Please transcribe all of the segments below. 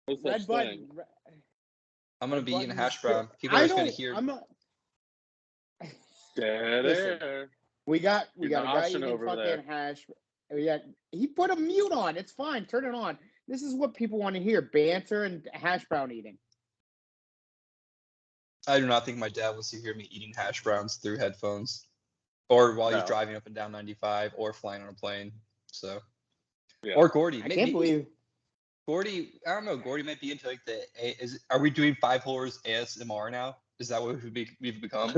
No Red such button. thing. I'm gonna Red be eating button hash is brown. good. People are I just gonna don't. hear. I'm not. Dead Listen, air. we got You're a guy noshing eating over fucking there. hash. Yeah, he put a mute on. It's fine. Turn it on. This is what people want to hear: banter and hash brown eating. I do not think my dad wants to hear me eating hash browns through headphones, or while he's No. driving up and down 95, or flying on a plane. So, Yeah. or Gordy. I can't believe. Gordy. I don't know. Gordy might be into like Are we doing 5 horrors ASMR now? Is that what we've become?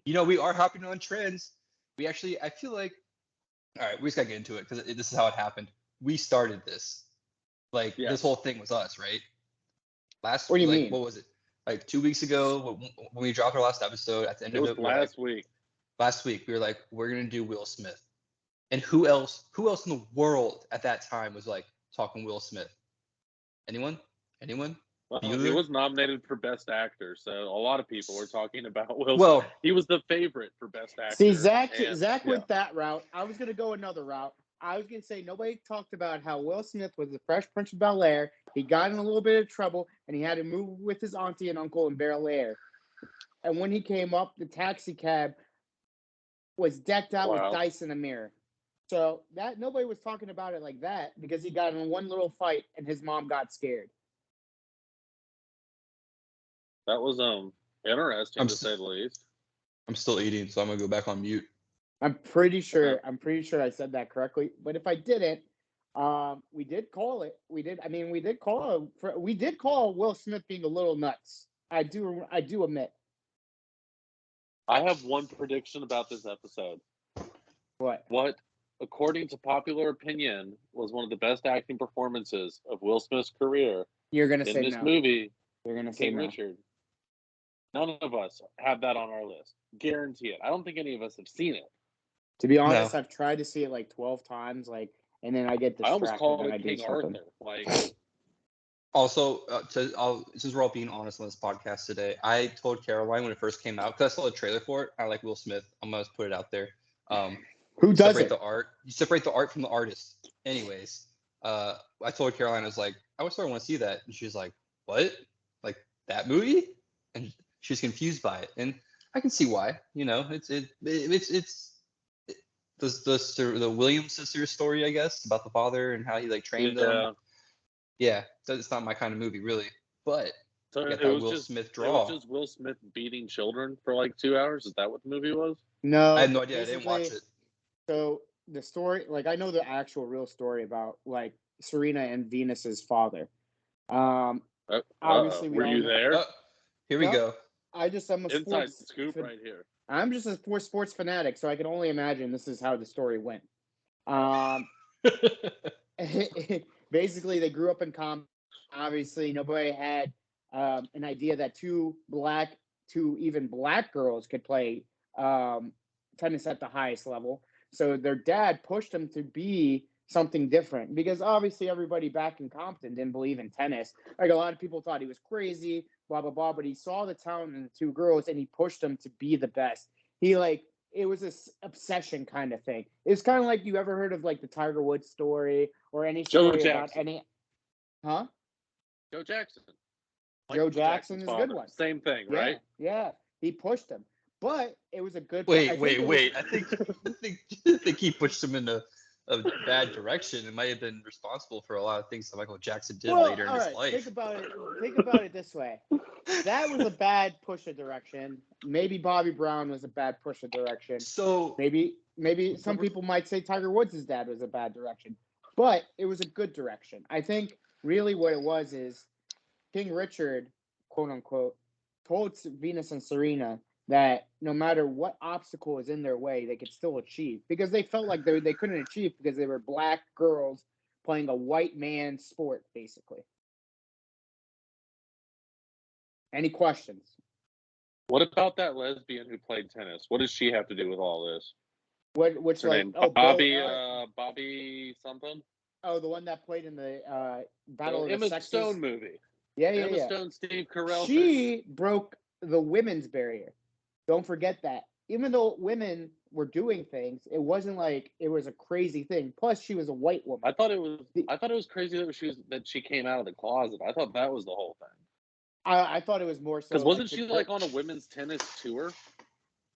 We are hopping on trends. We actually. I feel like. All right, we just gotta get into it because this is how it happened. We started this. Like Yes. this whole thing was us, right? What do you mean? What was it? Like 2 weeks ago when we dropped our last episode at the end It of was it. last week. Last week we were like, we're gonna do Will Smith, and who else in the world at that time was like talking Will Smith? Anyone? Well, he Bueller? was nominated for Best Actor, so a lot of people were talking about Will Well, Smith. He was the favorite for Best Actor. See, Zach yeah. went that route. I was going to go another route. I was going to say nobody talked about how Will Smith was the Fresh Prince of Bel-Air. He got in a little bit of trouble, and he had to move with his auntie and uncle in Bel-Air. And when he came up, the taxi cab was decked out with dice in a mirror. So that nobody was talking about it like that because he got in one little fight and his mom got scared. That was interesting to say the least. I'm still eating, so I'm gonna go back on mute. I'm pretty sure I said that correctly. But if I didn't, we did call it. We did call Will Smith being a little nuts. I do admit. I have one prediction about this episode. What, according to popular opinion, was one of the best acting performances of Will Smith's career? You're gonna in say this no. movie. You're gonna say King no. Richard. None of us have that on our list. Guarantee it. I don't think any of us have seen it. To be honest, I've tried to see it like 12 times, and then I get distracted. I almost called and it I do King something. Arthur. Also, since we're all being honest on this podcast today, I told Caroline when it first came out because I saw the trailer for it. I like Will Smith. I'm gonna put it out there. Who does separate it? the art? You separate the art from the artist. Anyways, I told Caroline, I was like, I want to see that, and she's like, what? Like that movie? And she's confused by it, and I can see why. It's the Williams sisters story, I guess, about the father and how he like trained them. Yeah, it's not my kind of movie, really. But so you got that Will Smith draw. It was just Will Smith beating children for like 2 hours. Is that what the movie was? No, I had no idea. I didn't watch it. So the story, I know the actual real story about Serena and Venus's father. Obviously, were you there? Here we go. I'm a inside scoop right here. I'm just a sports fanatic, so I can only imagine this is how the story went. Basically, they grew up in Compton. Obviously, nobody had an idea that two even black girls could play tennis at the highest level. So their dad pushed them to be something different because obviously everybody back in Compton didn't believe in tennis. Like a lot of people thought he was crazy, blah, blah, blah. But he saw the talent in the two girls and he pushed them to be the best. It was this obsession kind of thing. It's kind of like you ever heard of the Tiger Woods story or any story about any. Huh? Joe Jackson. Joe Jackson is a good one. Same thing, right? Yeah. He pushed him. But it was a good. Wait. I think he pushed him in a bad direction. It might have been responsible for a lot of things that Michael Jackson did later in his life. Think about it this way. That was a bad push of direction. Maybe Bobby Brown was a bad push of direction. So maybe some people might say Tiger Woods' dad was a bad direction. But it was a good direction. I think really what it was is King Richard, quote unquote, told Venus and Serena that no matter what obstacle is in their way, they could still achieve because they felt like they couldn't achieve because they were black girls playing a white man's sport, basically. Any questions? What about that lesbian who played tennis? What does she have to do with all this? What's her name? Bobby something? Oh, the one that played in the Battle of the Emma Sexes Stone movie. Yeah. Emma Stone, Steve Carell. She broke the women's barrier. Don't forget that. Even though women were doing things. It wasn't like it was a crazy thing. Plus, she was a white woman. I thought it was crazy that she came out of the closet. I thought that was the whole thing. I thought it was more so. Because wasn't she like on a women's tennis tour?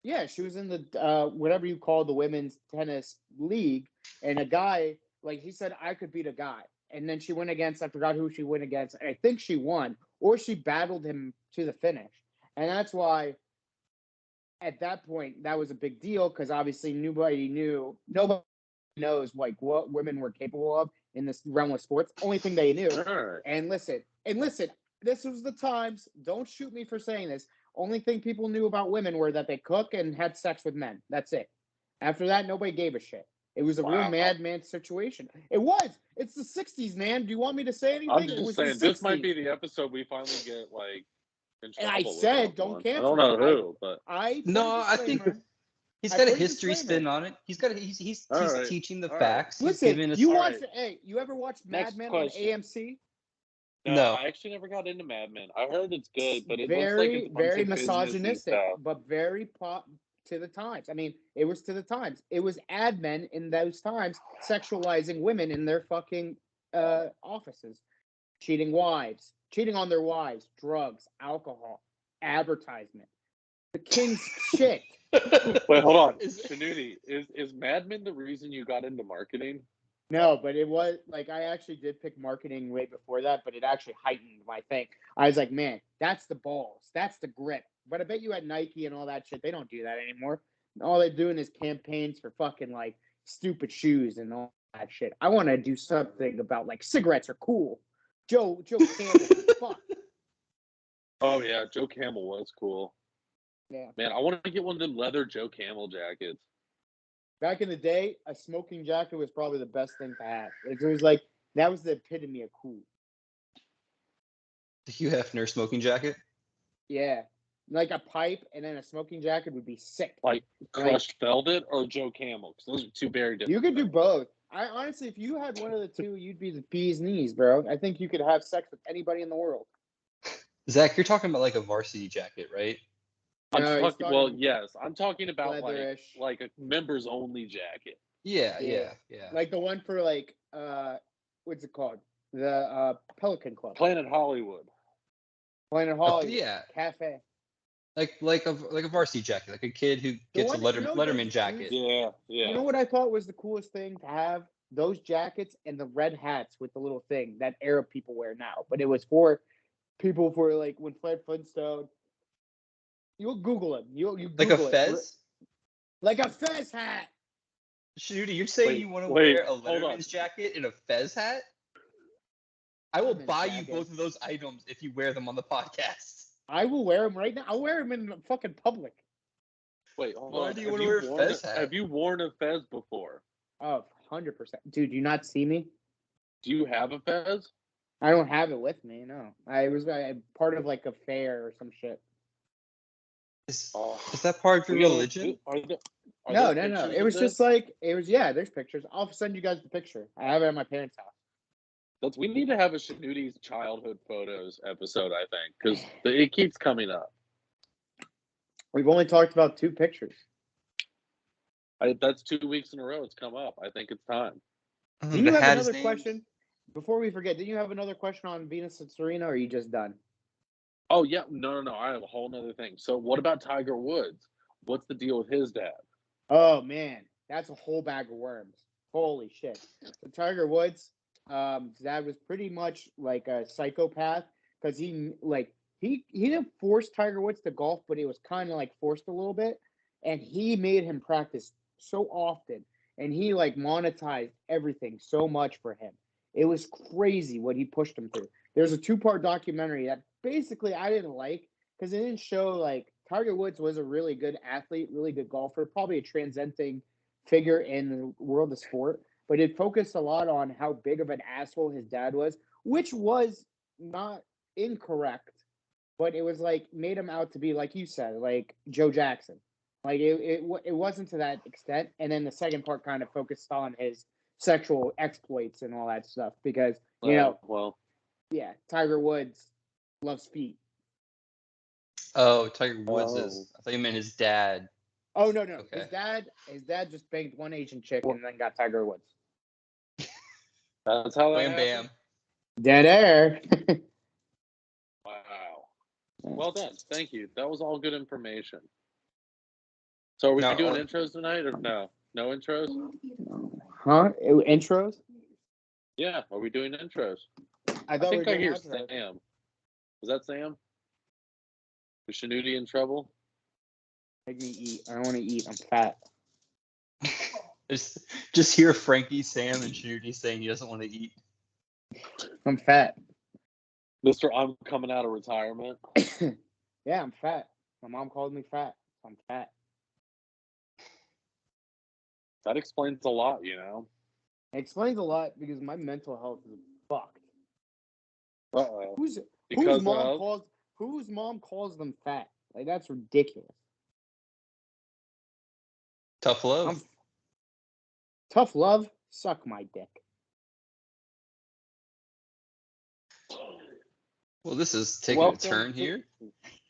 Yeah, she was in the whatever you call the women's tennis league, and a guy like he said I could beat a guy, and then she went against I forgot who she went against. And I think she won, or she battled him to the finish, and that's why. At that point, that was a big deal because obviously nobody knows like what women were capable of in this realm of sports. Only thing they knew. Sure. And listen, this was the times. Don't shoot me for saying this. Only thing people knew about women were that they cook and had sex with men. That's it. After that, nobody gave a shit. It was a real madman situation. It was. It's the 60s, man. Do you want me to say anything? I'm just saying, this might be the episode we finally get like. And I said, don't cancel. I don't know who, but I think he's got a history spin on it. He's teaching the facts. Listen, you ever watched Mad Men on AMC? No, I actually never got into Mad Men. I heard it's good, but it very, looks like very misogynistic, but very to the times. I mean, it was to the times. It was ad men in those times sexualizing women in their fucking offices, cheating on their wives, drugs, alcohol, advertisement. The king's shit. Wait, hold on. Shanuti, is Mad Men the reason you got into marketing? No, but it was like I actually did pick marketing way before that, but it actually heightened my thing. I was like, man, that's the balls. That's the grit. But I bet you at Nike and all that shit, they don't do that anymore. All they're doing is campaigns for fucking like stupid shoes and all that shit. I want to do something about like cigarettes are cool. Joe Campbell, fuck. Oh yeah, Joe Camel was cool. Yeah. Man, I want to get one of them leather Joe Camel jackets. Back in the day, a smoking jacket was probably the best thing to have. It was like that was the epitome of cool. The Hugh Hefner smoking jacket? Yeah. Like a pipe and then a smoking jacket would be sick. Like crushed velvet or Joe Camel? Because those are two very different. You could do both. I honestly, if you had one of the two, you'd be the bee's knees, bro. I think you could have sex with anybody in the world. Zach, you're talking about like a varsity jacket, right? Yes. I'm talking about leather-ish. like a members only jacket. Yeah. Like the one for like what's it called? The Pelican Club. Planet Hollywood. Yeah. Cafe. Like a varsity jacket, like a kid who gets a Letterman jacket. Yeah. You know what I thought was the coolest thing to have? Those jackets and the red hats with the little thing that Arab people wear now. But it was for people for like when Fred Flintstone. You'll Google him. You like Google a fez? Like a fez hat. Shooty, you're saying you want to wear a Letterman's jacket and a fez hat? I will buy you both of those items if you wear them on the podcast. I will wear them right now. I'll wear them in fucking public. Wait, why do you want to wear a fez hat? Have you worn a fez before? Oh, 100%. Dude, do you not see me? Do you have a fez? I don't have it with me, no. I was part of like a fair or some shit. Is that part of your religion? No. It was just like, there's pictures. I'll send you guys the picture. I have it at my parents' house. We need to have a Shanuti's childhood photos episode, I think, because it keeps coming up. We've only talked about 2 pictures. That's 2 weeks in a row it's come up. I think it's time. Do you have another question? Before we forget, did you have another question on Venus and Serena, or are you just done? Oh, yeah. No. I have a whole nother thing. So what about Tiger Woods? What's the deal with his dad? Oh, man. That's a whole bag of worms. Holy shit. So Tiger Woods, dad was pretty much like a psychopath because he didn't force Tiger Woods to golf, but it was kind of like forced a little bit. And he made him practice so often. And he like monetized everything so much for him. It was crazy what he pushed him through. There's a 2-part documentary that basically I didn't like because it didn't show like Tiger Woods was a really good athlete, really good golfer, probably a transcending figure in the world of sport. But it focused a lot on how big of an asshole his dad was, which was not incorrect, but it was like made him out to be, like you said, like Joe Jackson. Like it wasn't to that extent. And then the second part kind of focused on his sexual exploits and all that stuff because, Tiger Woods loves feet. Oh, Tiger Woods is. I thought you meant his dad. Oh no. Okay. His dad just banged one Asian chick and then got Tiger Woods. That's how that Wham happened? bam. Dead air. Wow. Well done. Thank you. That was all good information. So are we Now, doing intros tonight or no? No intros? Huh? Intros? Yeah. Are we doing intros? I I thought we think were I doing hear outros. Sam. Was that Sam? Is Shanuti in trouble? Make me eat. I don't want to eat. I'm fat. just hear Frankie, Sam, and Shooty saying he doesn't want to eat. I'm fat. Mr. I'm coming out of retirement. Yeah, I'm fat. My mom called me fat. I'm fat. That explains a lot, you know. It explains a lot because my mental health is fucked. Uh-oh. Whose Because mom calls them fat? Like, that's ridiculous. Tough love. Tough love, suck my dick. Well, this is taking a turn here.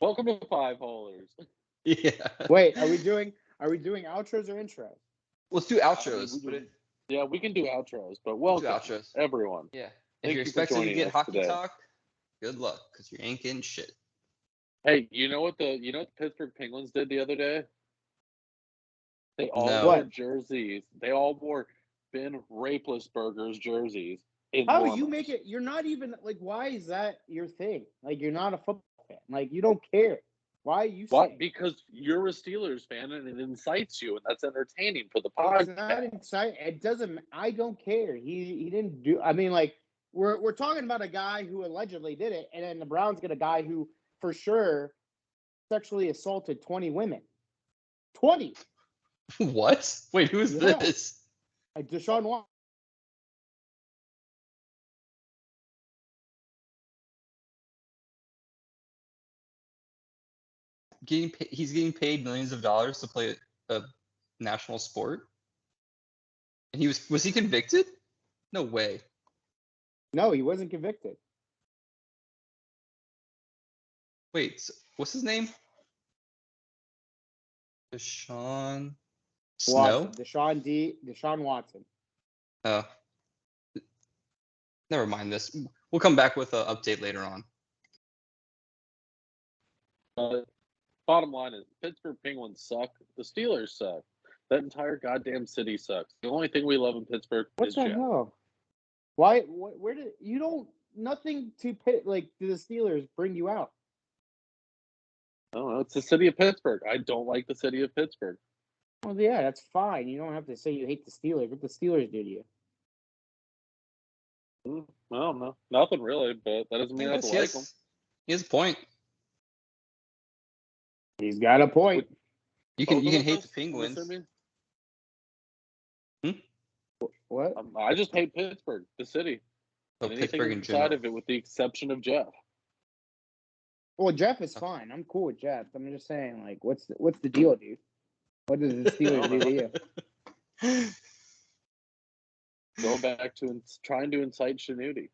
Welcome to Five Holers. Yeah. Wait, are we doing outros or intros? Let's do outros. Yeah, we can do outros, but welcome, outros. everyone. Yeah. Thank If you're you for expecting to joining get us hockey today. talk, good luck, because you ain't getting shit. Hey, you know what the Pittsburgh Penguins did the other day? They all No. wore jerseys. They all wore Ben Rapelessberger's jerseys. How you make it? You're not even like. Why is that your thing? Like, you're not a football fan. Like, you don't care. Why are you? What? Because you're a Steelers fan and it incites you, and that's entertaining for the podcast. It's not inciting. It doesn't. I don't care. He didn't do. I mean, like, we're talking about a guy who allegedly did it, and then the Browns get a guy who for sure sexually assaulted 20 women. 20. What? Wait, who is this? Deshaun Watson. He's getting paid millions of dollars to play a national sport, and was he convicted? No way. No, he wasn't convicted. Wait, what's his name? Deshaun Watson. Snow? Deshaun Watson. Oh. Never mind this. We'll come back with an update later on. Bottom line is, Pittsburgh Penguins suck. The Steelers suck. That entire goddamn city sucks. The only thing we love in Pittsburgh is Jeff. What the hell? Why? Where did you don't? Nothing to pit. Like, do the Steelers bring you out? Oh, it's the city of Pittsburgh. I don't like the city of Pittsburgh. Well, yeah, that's fine. You don't have to say you hate the Steelers. What the Steelers do to you? Well, no, nothing really, but that doesn't mean I have to like them. He has a point. He's got a point. You can hate the Penguins. What? I just hate Pittsburgh, the city. Oh, and Pittsburgh anything in general. inside of it, with the exception of Jeff. Well, Jeff is fine. I'm cool with Jeff. I'm just saying, like, what's the deal, dude? What does the Steelers do to you? Go back to trying to incite Shanuti.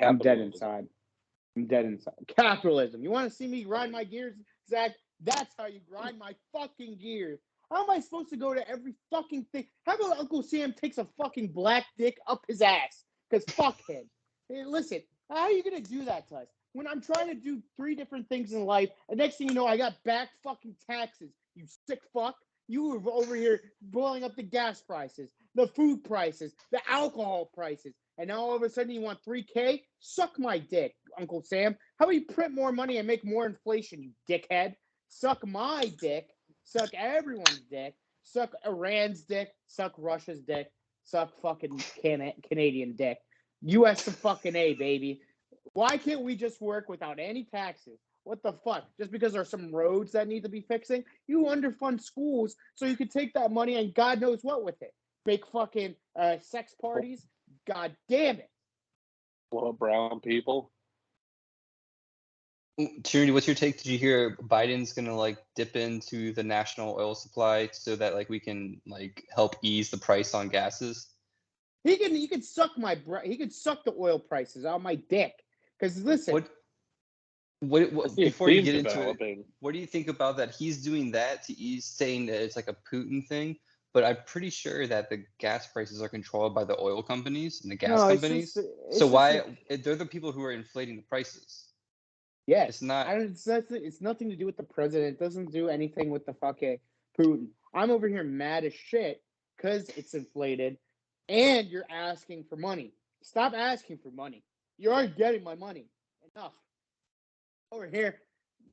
I'm dead inside. Capitalism. You want to see me grind my gears, Zach? That's how you grind my fucking gears. How am I supposed to go to every fucking thing? How about Uncle Sam takes a fucking black dick up his ass? Because fuck him. Hey, listen, how are you going to do that to us? When I'm trying to do 3 different things in life, and next thing you know, I got back fucking taxes. You sick fuck. You were over here blowing up the gas prices, the food prices, the alcohol prices. And now all of a sudden you want $3K? Suck my dick, Uncle Sam. How about you print more money and make more inflation, you dickhead? Suck my dick. Suck everyone's dick. Suck Iran's dick. Suck Russia's dick. Suck fucking Canadian dick. US to fucking A, baby. Why can't we just work without any taxes? What the fuck? Just because there's some roads that need to be fixing? You underfund schools so you can take that money and God knows what with it. Make fucking sex parties? God damn it. Blow up brown people. Trinity, what's your take? Did you hear Biden's gonna like dip into the national oil supply so that like we can like help ease the price on gases? He can suck he can suck the oil prices on my dick. Because listen, Before you get into developing. it, what do you think about that? He's doing that. He's saying that it's like a Putin thing, but I'm pretty sure that the gas prices are controlled by the oil companies and the gas companies. So they're the people who are inflating the prices. Yes, it's not. It's nothing to do with the president. It doesn't do anything with the fucking Putin. I'm over here mad as shit because it's inflated, and you're asking for money. Stop asking for money. You aren't getting my money. Enough. Over here,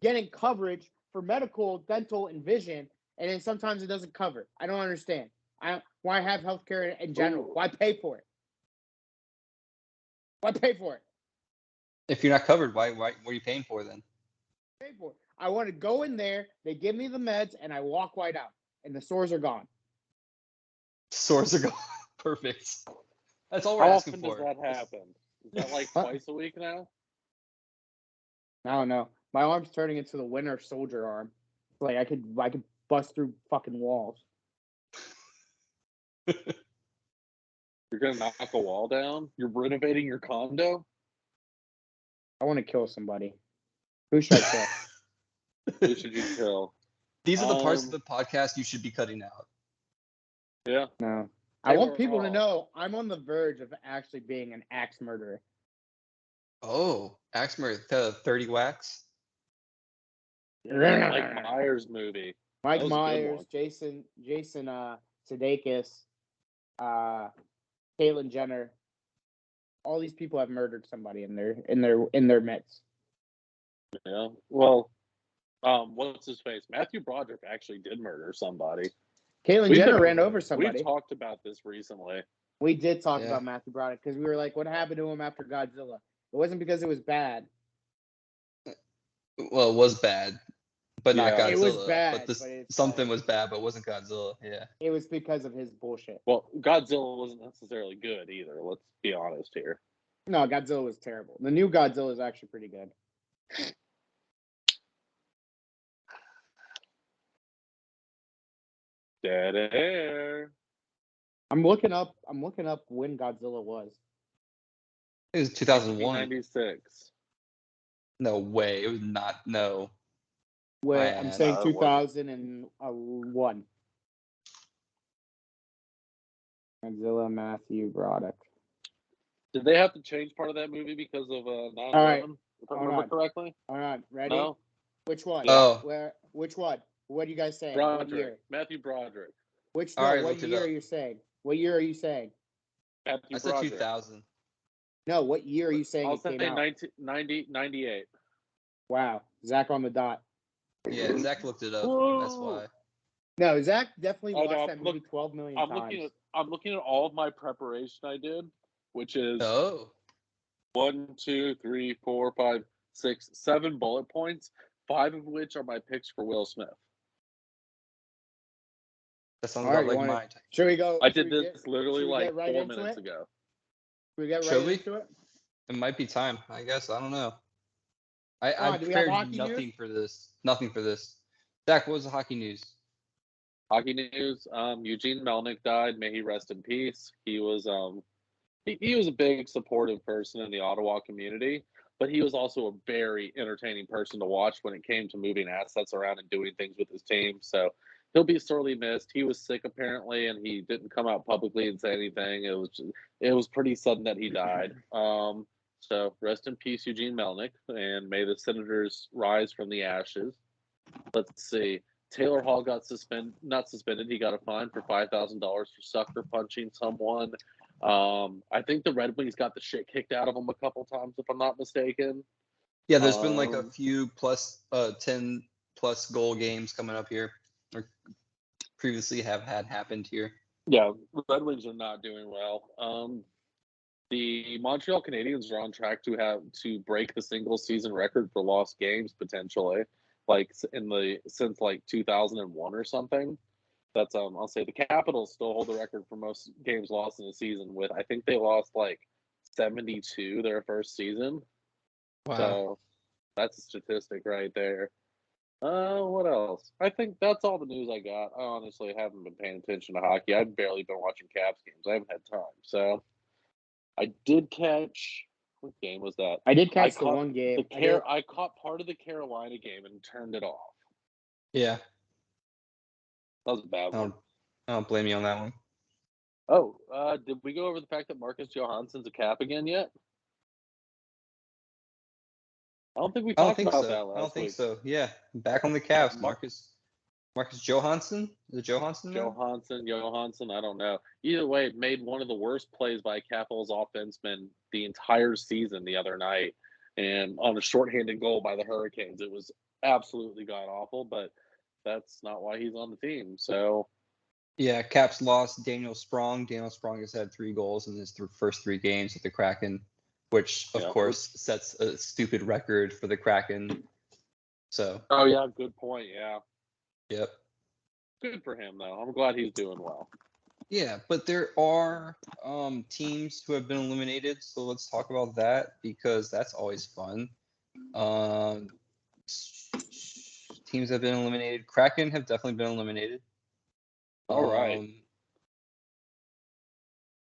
getting coverage for medical, dental, and vision, and then sometimes it doesn't cover. I don't understand. Why have healthcare in general? Why pay for it? Why pay for it? If you're not covered, why what are you paying for then? Pay for it. I want to go in there, they give me the meds, and I walk right out, and the sores are gone. Sores are gone. Perfect. That's all we're asking for. How often does that happen? Is that like twice a week now? I don't know. My arm's turning into the Winter Soldier arm. Like I could bust through fucking walls. You're gonna knock a wall down? You're renovating your condo? I want to kill somebody. Who should I kill? Who should you kill? These are the parts of the podcast you should be cutting out. Yeah. No. I want people to know I'm on the verge of actually being an axe murderer. Oh, axe murder, 30 whacks? Yeah, Mike Myers movie. Mike Myers, Jason Sudeikis, Caitlyn Jenner. All these people have murdered somebody in their midst. Yeah. Well, what's his face? Matthew Broderick actually did murder somebody. Caitlyn Jenner ran over somebody. We talked about this recently. We did talk about Matthew Broderick because we were like, what happened to him after Godzilla? It wasn't because it was bad. Well, it was bad, but not Godzilla. It was bad. Something was bad, but it wasn't Godzilla. Yeah. It was because of his bullshit. Well, Godzilla wasn't necessarily good either. Let's be honest here. No, Godzilla was terrible. The new Godzilla is actually pretty good. Dead air. I'm looking up when Godzilla was. It was 2001. 1996. No way. It was not. No. Wait, I'm saying 2001. Godzilla, Matthew Broderick. Did they have to change part of that movie because of 9/11? Right. If I remember correctly. All right, ready? No? Which one? Oh. Which one? What are you guys saying? Broderick. What year? Matthew Broderick. What year are you saying? What year are you saying? I said 2000. No, what year are you saying I'll it came say out? 98. Wow, Zach on the dot. Yeah, Zach looked it up. Whoa. That's why. No, Zach definitely watched that movie 12 million times. I'm looking at all of my preparation I did, which is 1, 2, 3, 4, 5, 6, 7 bullet points, 5 of which are my picks for Will Smith. That sounds about like mine. Should we go? I did this literally like 4 minutes ago. Should we get right into it? It might be time. I guess. I don't know. I prepared nothing for this. Nothing for this. Zach, what was the hockey news? Hockey news. Eugene Melnick died. May he rest in peace. He was he was a big supportive person in the Ottawa community, but he was also a very entertaining person to watch when it came to moving assets around and doing things with his team. So he'll be sorely missed. He was sick apparently, and he didn't come out publicly and say anything. It was pretty sudden that he died. So rest in peace, Eugene Melnick, and may the Senators rise from the ashes. Let's see. Taylor Hall got not suspended. He got a fine for $5,000 for sucker punching someone. I think the Red Wings got the shit kicked out of them a couple times, if I'm not mistaken. Yeah, there's been like a few 10 plus goal games coming up here, or previously have had happened here. Yeah, Red Wings are not doing well. The Montreal Canadiens are on track to break the single season record for lost games potentially, like since like 2001 or something. That's I'll say the Capitals still hold the record for most games lost in a season with, I think they lost like 72 their first season. Wow. So that's a statistic right there. What else? I think that's all the news I got. I honestly haven't been paying attention to hockey. I've barely been watching Caps games. I haven't had time. So I did catch What game was that? I did catch the one game. I caught part of the Carolina game and turned it off. Yeah. That was a bad one. I don't blame you on that one. Oh, did we go over the fact that Marcus Johansson's a Cap again yet? I don't think we talked about that last week. I don't think so. Yeah, back on the Caps, Marcus Johansson? Is it Johansson? Johansson, I don't know. Either way, made one of the worst plays by Capitals offenseman the entire season the other night, and on a shorthanded goal by the Hurricanes. It was absolutely god-awful, but that's not why he's on the team. So, yeah, Caps lost Daniel Sprong. Daniel Sprong has had 3 goals in his first 3 games at the Kraken, which, of course, sets a stupid record for the Kraken. So. Oh, yeah, good point, yeah. Yep. Good for him, though. I'm glad he's doing well. Yeah, but there are teams who have been eliminated, so let's talk about that because that's always fun. Teams have been eliminated. Kraken have definitely been eliminated. All right.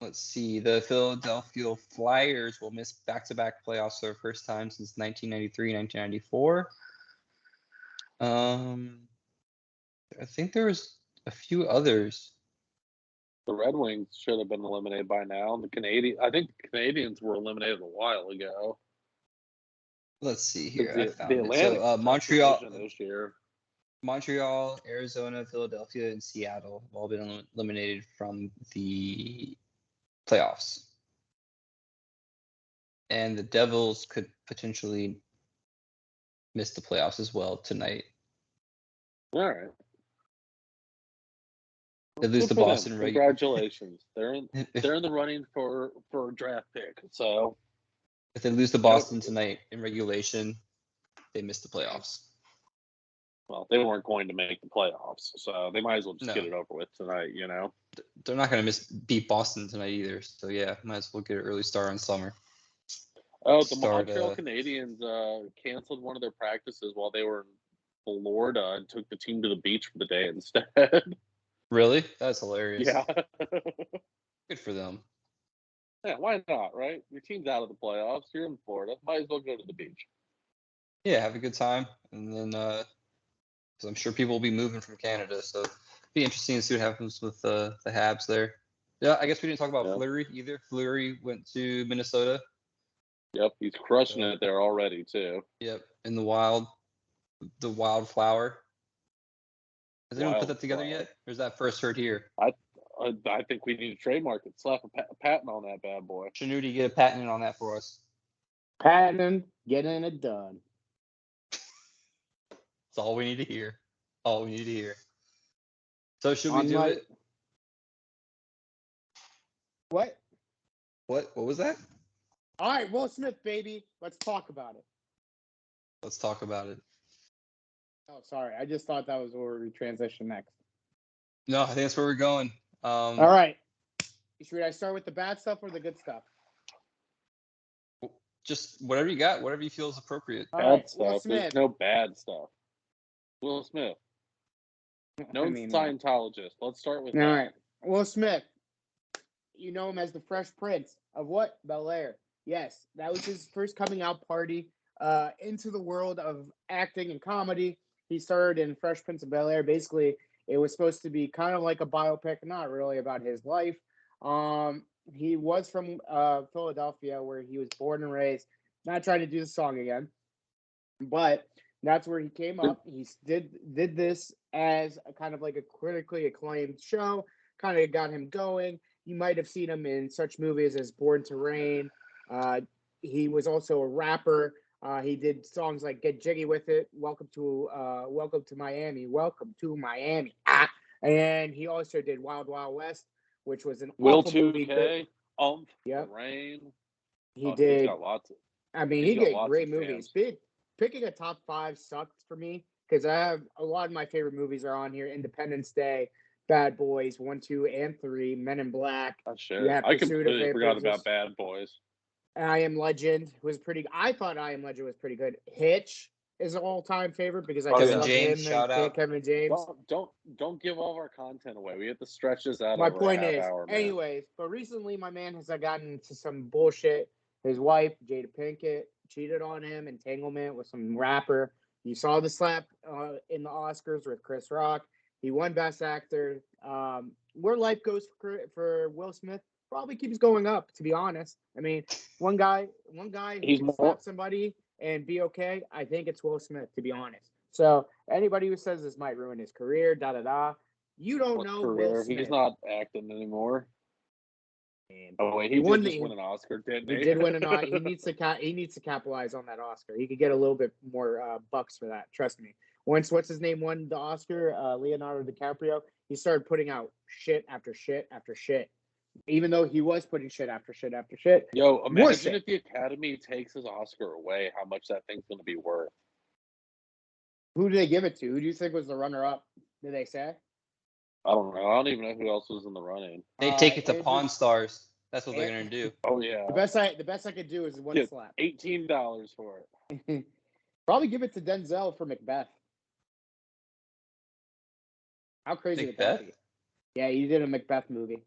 Let's see. The Philadelphia Flyers will miss back-to-back playoffs for the first time since 1993, 1994. I think there was a few others. The Red Wings should have been eliminated by now. I think the Canadiens were eliminated a while ago. Let's see here. The Atlantic Montreal this year. Montreal, Arizona, Philadelphia, and Seattle have all been eliminated from the playoffs. And the Devils could potentially miss the playoffs as well tonight. All right. They lose to Boston. Congratulations. They're in the running for a draft pick. So if they lose to Boston tonight in regulation, they miss the playoffs. Well, they weren't going to make the playoffs, so they might as well just get it over with tonight, you know? They're not going to beat Boston tonight either, so yeah, might as well get an early start on summer. Oh, the Montreal Canadiens canceled one of their practices while they were in Florida and took the team to the beach for the day instead. Really? That's hilarious. Yeah. Good for them. Yeah, why not, right? Your team's out of the playoffs. You're in Florida. Might as well go to the beach. Yeah, have a good time. And then, because I'm sure people will be moving from Canada, so it'll be interesting to see what happens with the Habs there. Yeah, I guess we didn't talk about Fleury either. Fleury went to Minnesota. Yep, he's crushing it there already, too. Yep, in the Wildflower. Has anyone put that together yet? Or is that first heard here? I think we need to trademark it. Slap a patent on that bad boy. Shanuti, get a patent on that for us. Patent, getting it done. That's all we need to hear. So should we do it? What? What was that? All right, Will Smith, baby. Let's talk about it. Oh, sorry. I just thought that was where we transition next. No, I think that's where we're going. All right. Should I start with the bad stuff or the good stuff? Just whatever you got, whatever you feel is appropriate. Bad stuff. There's no bad stuff. Will Smith. Scientologist. Let's start with that. All right. Will Smith. You know him as the Fresh Prince of what? Bel-Air. Yes, that was his first coming out party into the world of acting and comedy. He started in Fresh Prince of Bel-Air. Basically, it was supposed to be kind of like a biopic, not really about his life. He was from Philadelphia, where he was born and raised. Not trying to do the song again, but that's where he came up. He did this as a kind of like a critically acclaimed show. Kind of got him going. You might have seen him in such movies as Born to Reign. He was also a rapper. He did songs like "Get Jiggy with It," "Welcome to Miami," "Welcome to Miami," and he also did "Wild Wild West," which was an awful movie. Rain. He did. He's got lots of. He did great movies. Picking a top 5 sucked for me because I have a lot of my favorite movies are on here: Independence Day, Bad Boys 1, 2, and 3, Men in Black. Oh, sure. I completely forgot about Bad Boys. I Am Legend was pretty. I thought I Am Legend was pretty good. Hitch is an all-time favorite because I just love him. Shout out Kevin James. Well, don't give all of our content away. We have to stretch this out. My point is, hour, anyways, but recently my man has gotten into some bullshit. his wife, Jada Pinkett, cheated on him, entanglement with some rapper. You saw the slap in the Oscars with Chris Rock. He won Best Actor. Where life goes for Will Smith probably keeps going up, to be honest. I mean, one guy who can slap somebody and be okay, I think it's Will Smith, to be honest. So anybody who says this might ruin his career, you don't know Will Smith. He's not acting anymore. Oh wait, he did just win an Oscar, didn't he? He did win an Oscar. He needs to capitalize on that Oscar. He could get a little bit more bucks for that. Trust me. Once what's his name won the Oscar, Leonardo DiCaprio, he started putting out shit after shit after shit. Even though he was putting shit after shit after shit. Yo, imagine if the Academy takes his Oscar away, how much that thing's going to be worth. Who do they give it to? Who do you think was the runner-up? Did they say? I don't know. I don't even know who else was in the running. They take it to Pawn Stars. That's what they're going to do. Oh, yeah. The best I could do is one slap. $18 for it. Probably give it to Denzel for Macbeth. How crazy would that be? Yeah, you did a Macbeth movie.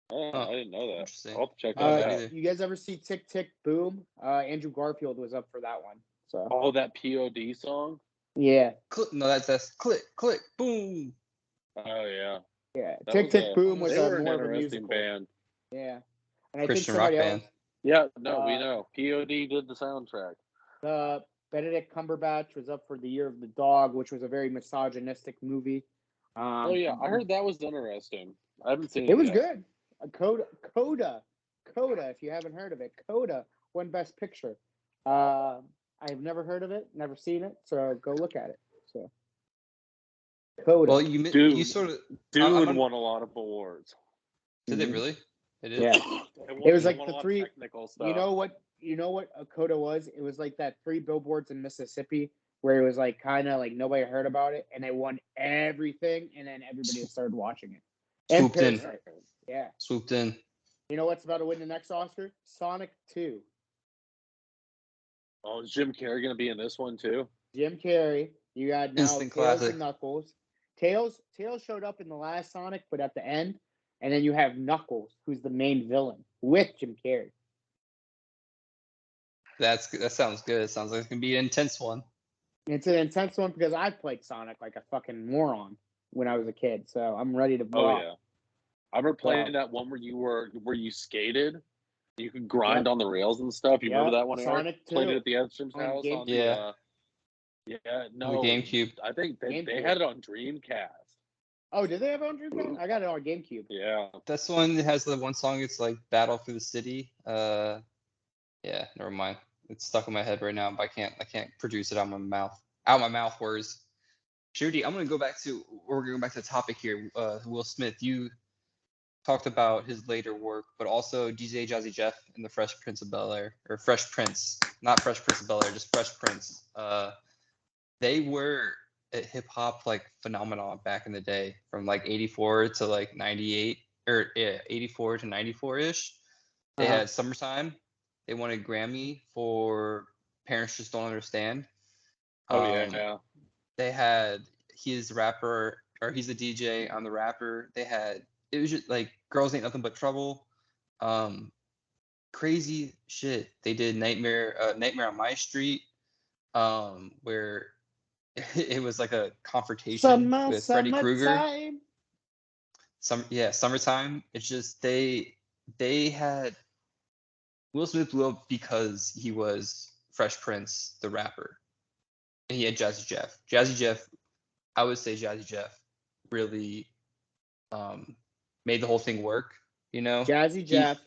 Oh, I didn't know that. Interesting. I'll check that out. You guys ever see Tick Tick Boom? Andrew Garfield was up for that one. So. Oh, that POD song? Yeah. No, that's click, click, boom. Oh, yeah. Yeah. Tick Tick Boom was more of a musical band. Yeah. And Christian rock band. Yeah, no, we know. POD did the soundtrack. Benedict Cumberbatch was up for The Year of the Dog, which was a very misogynistic movie. Oh, yeah. I heard that was interesting. I haven't seen it. It was good. Coda, if you haven't heard of it. Coda won Best Picture. I've never heard of it, never seen it, so go look at it. So, Coda. Well, you sort of Dune won a lot of awards. Did they really? It is. Yeah. It was like the three technical stuff. You know what a Coda was? It was like that 3 billboards in Mississippi where it was like kind of like nobody heard about it, and they won everything, and then everybody started watching it. Swooped in. Yeah. Swooped in. You know what's about to win the next Oscar? Sonic 2. Oh, is Jim Carrey going to be in this one too? Jim Carrey. You got now Instant Tails classic. and Knuckles. Tails showed up in the last Sonic, but at the end. And then you have Knuckles, who's the main villain, with Jim Carrey. That sounds good. It sounds like it's going to be an intense one. It's an intense one because I played Sonic like a fucking moron when I was a kid. So I'm ready to blow. Oh, yeah. I remember playing that one where you skated. You could grind on the rails and stuff. You remember that one? Sonic 2. Played it at the Edstrom's house on the GameCube. I think they had it on Dreamcast. Oh, did they have it on Dreamcast? I got it on GameCube. Yeah. This one has the one song. It's like Battle Through the City. Yeah, never mind. It's stuck in my head right now, but I can't produce it out my mouth. Words. Shruti, we're going back to the topic here. Will Smith, you talked about his later work, but also DJ Jazzy Jeff and the Fresh Prince of Bel-Air, or Fresh Prince, not Fresh Prince of Bel-Air, just Fresh Prince. They were a hip hop like phenomenon back in the day, from like 84 to like 98, or 84 to 94 ish. They had Summertime. They won a Grammy for Parents Just Don't Understand. They had he's a DJ. I'm the rapper. It was just like Girls Ain't Nothing But Trouble. Crazy shit. They did Nightmare on My Street, where it was like a confrontation with Freddy Krueger. Summertime. It's just they had Will Smith blew up because he was Fresh Prince, the rapper, and he had Jazzy Jeff. I would say Jazzy Jeff really made the whole thing work. You know, Jazzy Jeff.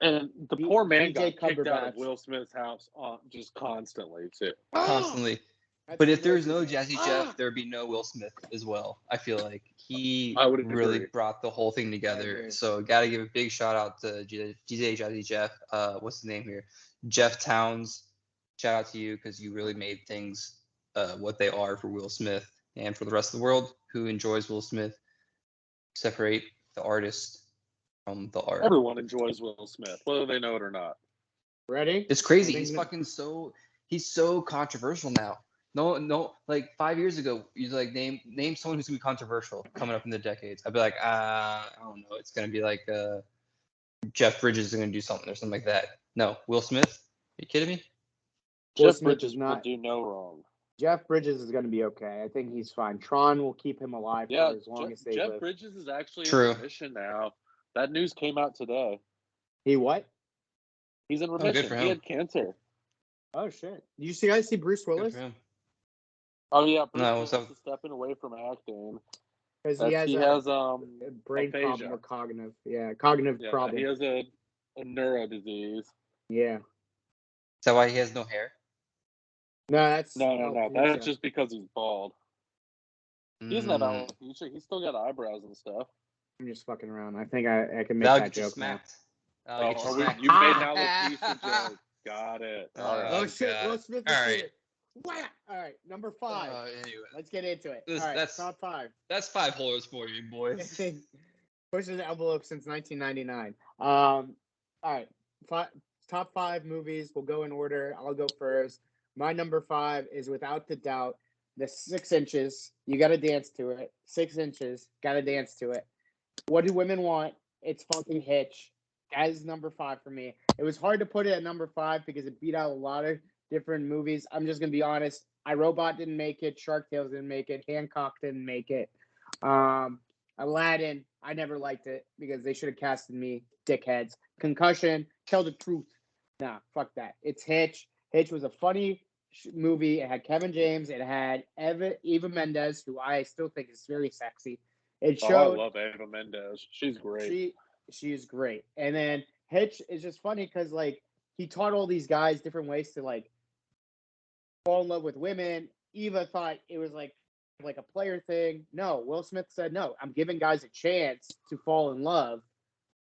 And the poor man got kicked out of Will Smith's house just constantly, too. Constantly. But if there was no Jazzy Jeff, there would be no Will Smith as well. I feel like he really brought the whole thing together. So got to give a big shout out to DJ Jazzy Jeff. What's the name here? Jeff Towns. Shout out to you because you really made things what they are for Will Smith and for the rest of the world who enjoys Will Smith. Separate the artist from the art. Everyone enjoys Will Smith, whether they know it or not. Ready? It's crazy. He's so controversial now. No, like 5 years ago, you're like name someone who's gonna be controversial coming up in the decades. I'd be like, I don't know. It's gonna be like Jeff Bridges is going to do something or something like that. No, Will Smith? Are you kidding me? Jeff Smith Bridges is not- will do no wrong. Jeff Bridges is going to be okay. I think he's fine. Tron will keep him alive for as long as they Jeff live. Bridges is actually True. in remission now. That news came out today. He what? He's in good remission. for He him. had cancer. Oh shit! Did you guys see Bruce Good Willis? for him. Oh yeah, Bruce No, Willis so- is stepping away from acting. Because He has a brain aphasia. problem or cognitive. Yeah, cognitive problem. He has a neuro disease. Yeah. Is that why he has no hair? No, that's No. That's just because he's bald. He doesn't have Mm. alopecia. He's still got eyebrows and stuff. I'm just fucking around. I think I can make That'll that get you joke now. smacked. That'll get you smacked. You made an alopecia joke. Got it. All right. Oh shit! God. Will Smith All is right. doing it. Whack! All right, number 5. Anyway, Let's get into it. This- All right, that's- top 5. that's 5 holes for you, boys. Pushing the envelope since 1999. All right, top 5 movies. We'll go in order. I'll go first. My number 5 is without the doubt the 6 inches. You got to dance to it. 6 inches. Got to dance to it. What do women want? It's fucking Hitch. That is number 5 for me. It was hard to put it at number 5 because it beat out a lot of different movies. I'm just gonna be honest. iRobot didn't make it. Shark Tales didn't make it. Hancock didn't make it. Aladdin, I never liked it because they should have casted me, dickheads. Concussion, tell the truth. Nah, fuck that. It's Hitch. Hitch was a funny movie. It had Kevin James. It had Eva Mendes, who I still think is very sexy. It showed. I love Eva Mendes. She's great. She's great. And then Hitch is just funny because like he taught all these guys different ways to like fall in love with women. Eva thought it was like a player thing. No, Will Smith said no. I'm giving guys a chance to fall in love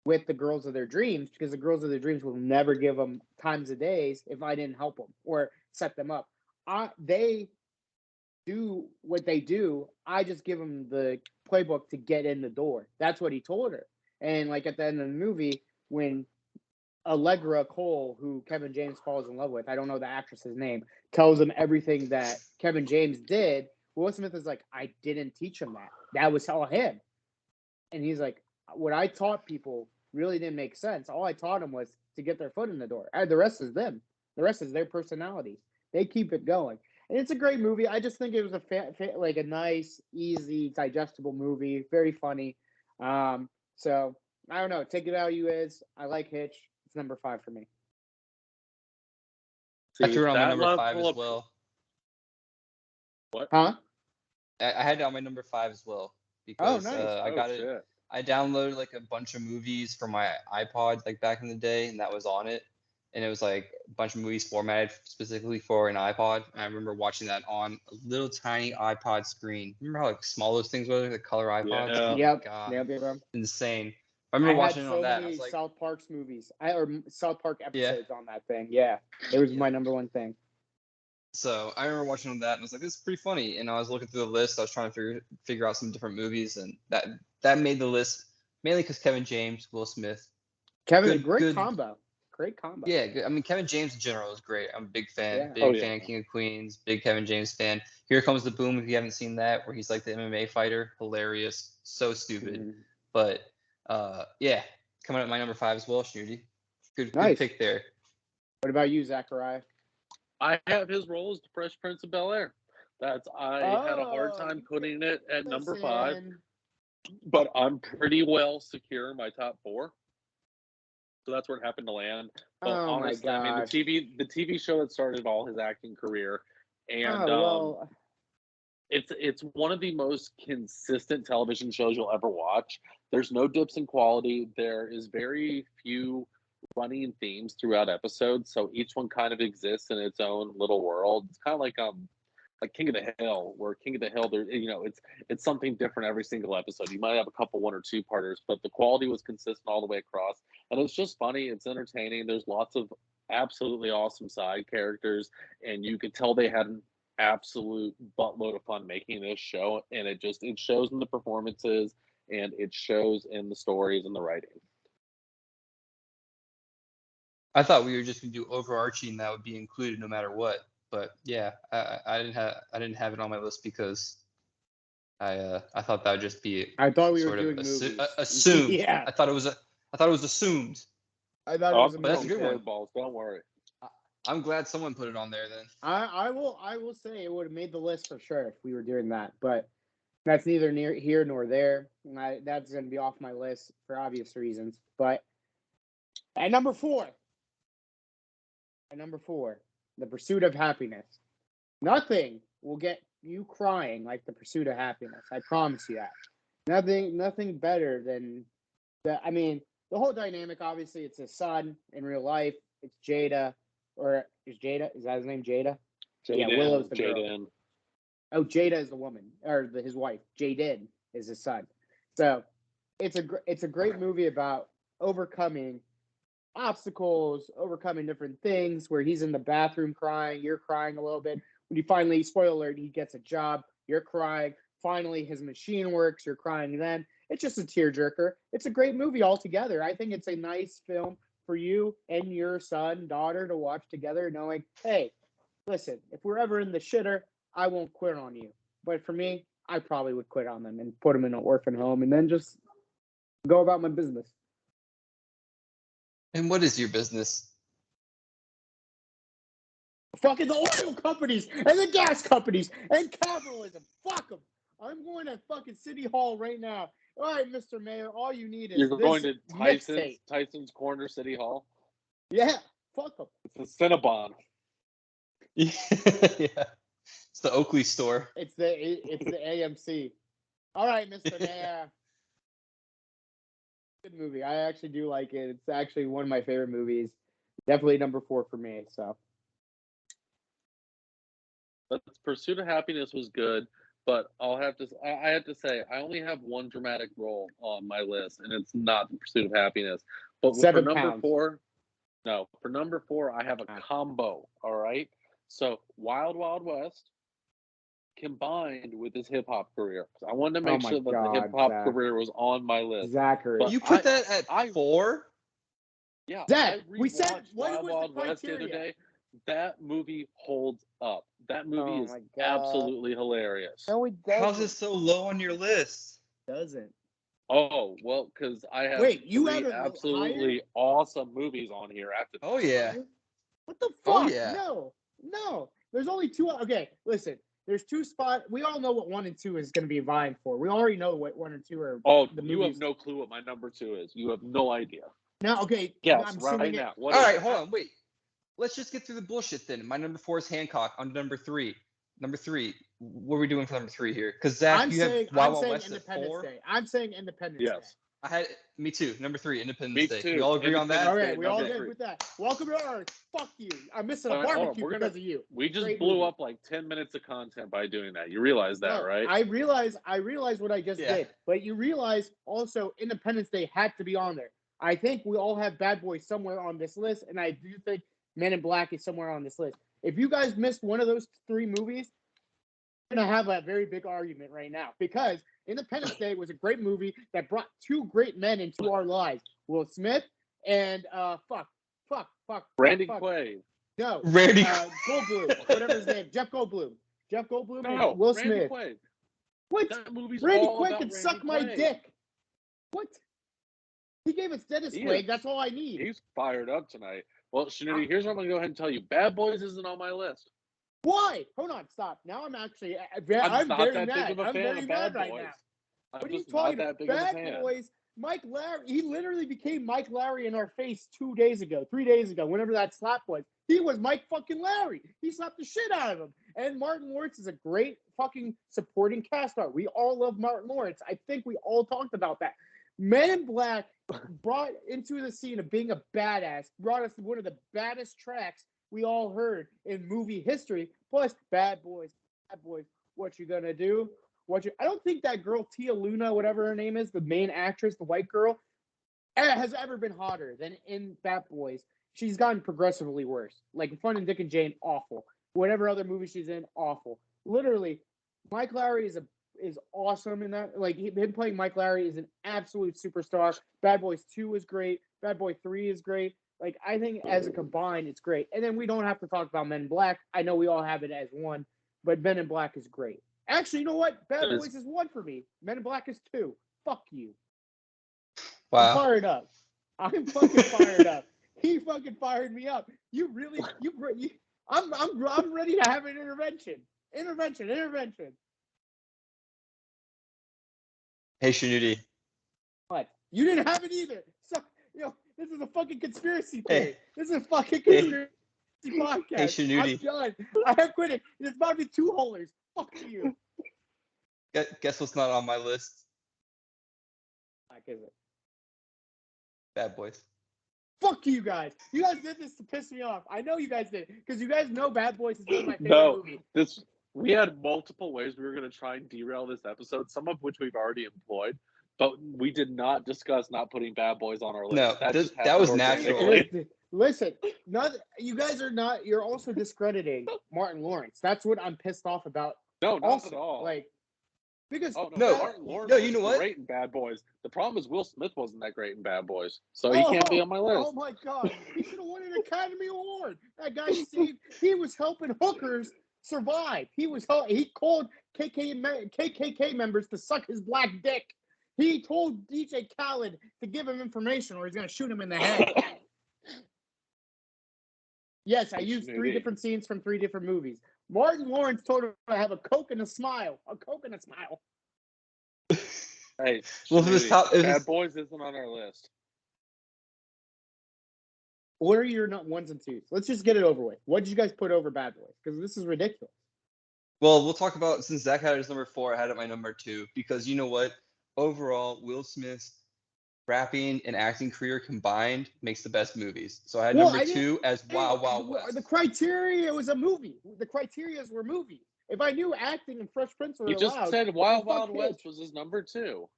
with the girls of their dreams because the girls of their dreams will never give them times of days if I didn't help them or set them up. They do what they do. I just give them the playbook to get in the door. That's what he told her. And like at the end of the movie, when Allegra Cole, who Kevin James falls in love with, I don't know the actress's name, tells him everything that Kevin James did, Will Smith is like, I didn't teach him that. That was all him. And he's like, what I taught people really didn't make sense. All I taught them was to get their foot in the door. The rest is them. The rest is their personalities. They keep it going. And it's a great movie. I just think it was like a nice, easy, digestible movie. Very funny. So I don't know. Ticket value is I like Hitch. It's number 5 for me. I threw it on my number level 5 as of- well. What? Huh? I had it on my number 5 as well because nice. I downloaded like a bunch of movies from my iPod like back in the day, and that was on it. And it was like a bunch of movies formatted specifically for an iPod. And I remember watching that on a little tiny iPod screen. Remember how like small those things were, the color iPods? Yeah. Oh, Yep. God. Yep. Insane. I remember watching it so on that. many I was like, South Park's movies. or South Park episodes on that thing. Yeah. It was my number 1 thing. so I remember watching on that and I was like, this is pretty funny. And I was looking through the list. I was trying to figure out some different movies, and that made the list mainly because Kevin James, Will Smith. Great combo. Great combo. Yeah, good. I mean, Kevin James in general is great. I'm a big fan. Yeah. Big fan of King of Queens. Big Kevin James fan. Here Comes the Boom, if you haven't seen that, where he's like the MMA fighter. Hilarious. So stupid. Mhm. But, yeah. Coming at my number 5 as well, Snooty. Good Nice. pick there. What about you, Zachariah? I have his role as the Fresh Prince of Bel-Air. I had a hard time putting it at number 5, but I'm pretty well secure in my top 4. So that's where it happened to land. But honestly, my I mean, gosh. the TV show that started all his acting career, and it's one of the most consistent television shows you'll ever watch. There's no dips in quality. There is very few running themes throughout episodes, so each one kind of exists in its own little world. It's kind of like King of the Hill, where King of the Hill, there, it's something different every single episode. You might have a couple 1 or 2 parters, but the quality was consistent all the way across, and it's just funny. It's entertaining. There's lots of absolutely awesome side characters, and you could tell they had an absolute buttload of fun making this show, and it shows in the performances, and it shows in the stories and the writing. I thought we were just going to do overarching that would be included no matter what. But yeah, I didn't have it on my list because I thought that would just be I thought we were sort doing of movies. assumed. Yeah. I thought it was I thought it was assumed. I thought it was a but that's a movie. good one. Balls, don't worry. I'm glad someone put it on there then. I will say it would have made the list for sure if we were doing that, but that's neither near here nor there. That's going to be off my list for obvious reasons. But at number four, The Pursuit of Happiness. Nothing will get you crying like The Pursuit of Happiness. I promise you that. Nothing better than that. I mean, the whole dynamic. Obviously, it's his son in real life. It's Jada. Or is that his name, Jada? Yeah, Willow's the girl. Oh, Jada is the woman, or his wife. Jaden is his son. So it's a great movie about overcoming obstacles, overcoming different things, where he's in the bathroom crying, you're crying a little bit. When you finally, spoiler alert, he gets a job, you're crying. Finally, his machine works, you're crying then. It's just a tearjerker. It's a great movie altogether. I think it's a nice film for you and your son, daughter to watch together, knowing, hey, listen, if we're ever in the shitter, I won't quit on you. But for me, I probably would quit on them and put them in an orphan home and then just go about my business. And what is your business? Fucking the oil companies and the gas companies and capitalism. Fuck them. I'm going to fucking City Hall right now. All right, Mr. Mayor, all you need is You're going to mixtape. Tyson's Corner City Hall? Yeah, fuck them. It's a Cinnabon. Yeah. It's the Oakley store. It's the AMC. All right, Mr. Mayor. Good movie. I actually do like it. It's actually one of my favorite movies. Definitely number 4 for me. So, but Pursuit of Happiness was good. But I have to say, I only have one dramatic role on my list, and it's not The Pursuit of Happiness. But for number 4, I have a combo. All right. So Wild Wild West combined with his hip hop career. I wanted to make sure that the hip hop career was on my list. Zachary, but you put that at 4? Yeah, Zach, we said Wild Wild West the other day. That movie holds up. That movie is absolutely hilarious. No, it doesn't. How's it so low on your list? Doesn't. Oh, well, because I have absolutely awesome movies on here after. Oh, yeah. What the fuck? Oh, yeah. No. There's only 2. Okay, listen. There's 2 spots. We all know what 1 and 2 is going to be vying for. We already know what 1 and 2 are. Oh, you have no clue what my number 2 is. You have no idea. No, okay. Yes, right now. All right, hold on. Wait. Let's just get through the bullshit then. My number 4 is Hancock. On number 3. Number 3. What are we doing for number 3 here? Because Zach, I'm saying Independence Day. I'm saying Independence Day. Me too. Number 3, Independence Day. Too. We all agree on that? All right, we all agree with that. Welcome to Earth. Fuck you. I'm missing a barbecue because of you. We just blew up like 10 minutes of content by doing that. You realize that, right? I realize what I just did. But you realize also Independence Day had to be on there. I think we all have Bad Boys somewhere on this list, and I do think Men in Black is somewhere on this list. If you guys missed one of those 3 movies, we're going to have a very big argument right now, because Independence Day was a great movie that brought 2 great men into our lives. Will Smith and Randy Quaid. No. Randy Goldblum, whatever his name. Jeff Goldblum and Will Smith. Quaid. What? Randy Quaid can suck my dick. What? He gave us Dennis Quaid. That's all I need. He's fired up tonight. Well, Shanity, here's what I'm going to go ahead and tell you. Bad Boys isn't on my list. Why? Hold on, stop. Now I'm actually, I'm very mad. I'm very mad right now. What are you talking about? Bad Boys, Mike Larry, he literally became Mike Larry in our face 3 days ago, whenever that slap was. He was Mike fucking Larry. He slapped the shit out of him. And Martin Lawrence is a great fucking supporting cast star. We all love Martin Lawrence. I think we all talked about that. Men in Black brought into the scene of being a badass, brought us one of the baddest tracks we all heard in movie history. Plus, Bad Boys, what you gonna do? I don't think that girl, Tia Luna, whatever her name is, the main actress, the white girl, has ever been hotter than in Bad Boys. She's gotten progressively worse. Like Fun and Dick and Jane, awful. Whatever other movie she's in, awful. Literally, Mike Lowrey is awesome in that. Like him playing Mike Lowrey is an absolute superstar. Bad Boys 2 is great. Bad Boy 3 is great. Like I think as a combined, it's great. And then we don't have to talk about Men in Black. I know we all have it as 1, but Men in Black is great. Actually, you know what? Bad Boys is 1 for me. Men in Black is 2. Fuck you. Wow. I'm fired up. I'm fucking fired up. He fucking fired me up. I'm ready to have an intervention. Intervention. Hey, Shanudi. What? You didn't have it either. So, this is a fucking conspiracy theory. Hey. This is a fucking conspiracy podcast. Hey, Shanudi. I'm done. I have quit it. It's about to be 2 holers. Fuck you. Guess what's not on my list? What is it? Bad Boys. Fuck you guys. You guys did this to piss me off. I know you guys did. Because you guys know Bad Boys is one of my favorite movies. We had multiple ways we were going to try and derail this episode, some of which we've already employed, but we did not discuss not putting Bad Boys on our list. No, that was natural. Listen, you guys are not. You're also discrediting Martin Lawrence. That's what I'm pissed off about. No, not at all. Because Martin Lawrence you know what? Great in Bad Boys. The problem is Will Smith wasn't that great in Bad Boys, so he can't be on my list. Oh my God, he should have won an Academy Award. That guy he was helping hookers survive. He called KKK members to suck his black dick. He told DJ Khaled to give him information or he's going to shoot him in the head. Yes, I used 3 different scenes from 3 different movies. Martin Lawrence told him to have a Coke and a smile. A Coke and a smile. Hey, Bad Boys isn't on our list. What are your 1s and 2s? Let's just get it over with. What did you guys put over Bad Boys? Because this is ridiculous. Well, we'll talk about, since Zach had his number 4, I had it my number 2. Because you know what? Overall, Will Smith's rapping and acting career combined makes the best movies. So I had number 2 as Wild Wild West. The criteria was a movie. The criterias were movies. If I knew acting and Fresh Prince were allowed... You just said Wild Wild West was his number 2.